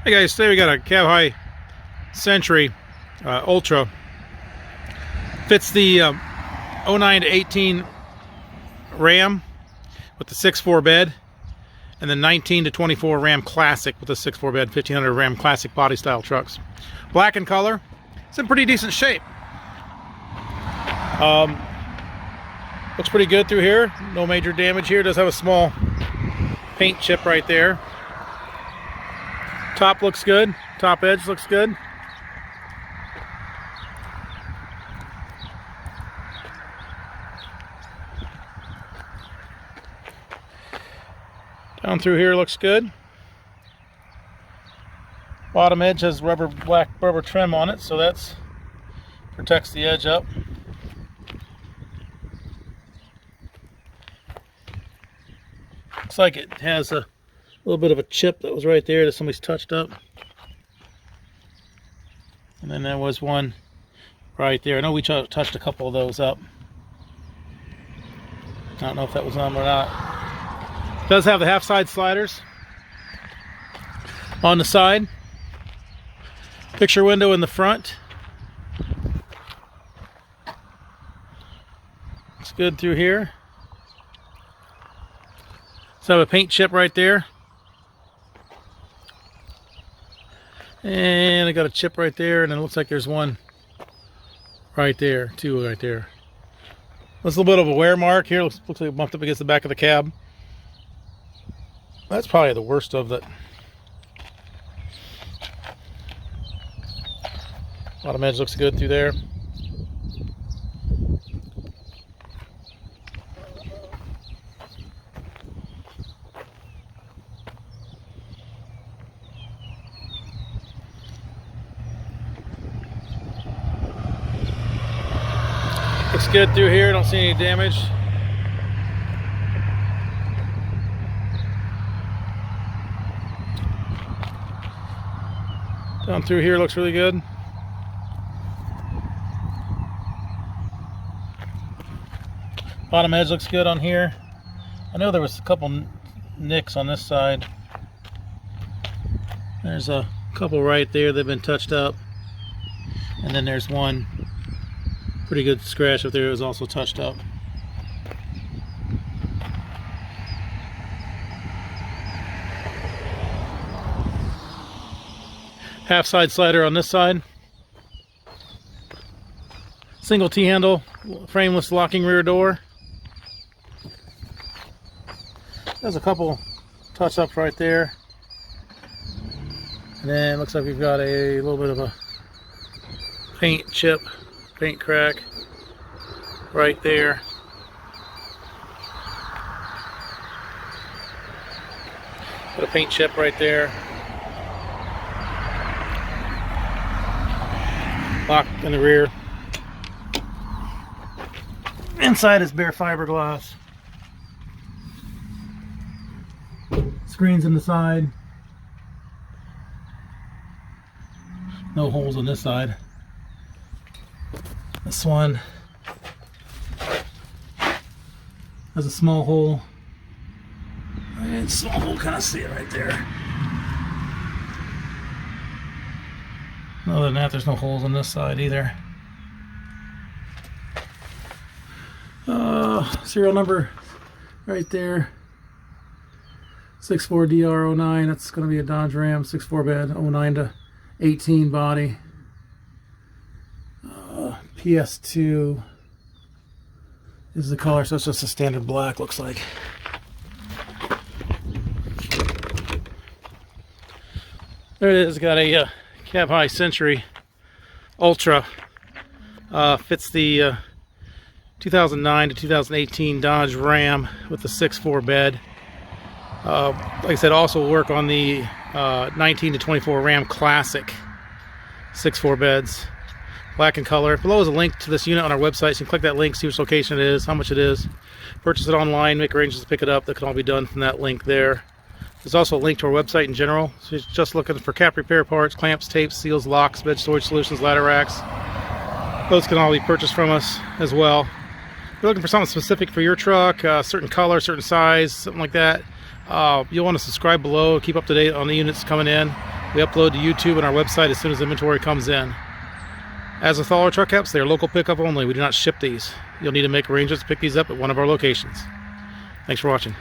Hey guys, today we got a cab high Century Ultra. Fits the 09 to 18 Ram with the 6.4 bed, and the 19 to 24 Ram Classic with the 6.4 bed, 1500 Ram Classic body style trucks. Black in color. It's in pretty decent shape. Looks pretty good through here. No major damage here. It does have a small paint chip right there. Top looks good. Top edge looks good. Down through here looks good. Bottom edge has black rubber trim on it, so that's protects the edge up. Looks like it has a little bit of a chip that was right there that somebody's touched up. And then there was one right there. I know we touched a couple of those up. I don't know if that was on or not. It does have the half side sliders on the side. Picture window in the front. It's good through here. So I have a paint chip right there. And I got a chip right there, and it looks like there's one right there, two right there. There's a little bit of a wear mark here. Looks like it bumped up against the back of the cab. That's probably the worst of it. Bottom edge looks good through there. Looks good through here, don't see any damage. Down through here looks really good. Bottom edge looks good on here. I know there was a couple nicks on this side. There's a couple right there that have been touched up. And then there's one pretty good scratch up there. It was also touched up. Half side slider on this side. Single T-handle, frameless locking rear door. There's a couple touch-ups right there. And then it looks like we've got a little bit of a paint chip, paint crack right there. Got a paint chip right there. Lock in the rear. Inside is bare fiberglass. Screens in the side. No holes on this side. This one has a small hole. And small hole, kind of see it right there. Other than that, there's no holes on this side either. Serial number right there. 6.4 DR09. That's going to be a Dodge Ram 6.4 bed, 09 to 18 body. PS2 is the color, so it's just a standard black, looks like. There it is. Got a cab high Century Ultra. Fits the 2009 to 2018 Dodge Ram with the 6.4 bed. Like I said, also work on the 19 to 24 Ram Classic 6.4 beds. Black in color. Below is a link to this unit on our website, so you can click that link, see which location it is, how much it is. Purchase it online, make arrangements to pick it up. That can all be done from that link there. There's also a link to our website in general. So you're just looking for cap repair parts, clamps, tapes, seals, locks, bed storage solutions, ladder racks. Those can all be purchased from us as well. you're looking for something specific for your truck, certain color, certain size, something like that, you'll want to subscribe below, keep up to date on the units coming in. We upload to YouTube and our website as soon as inventory comes in. As with all our truck caps, they are local pickup only. We do not ship these. You'll need to make arrangements to pick these up at one of our locations. Thanks for watching.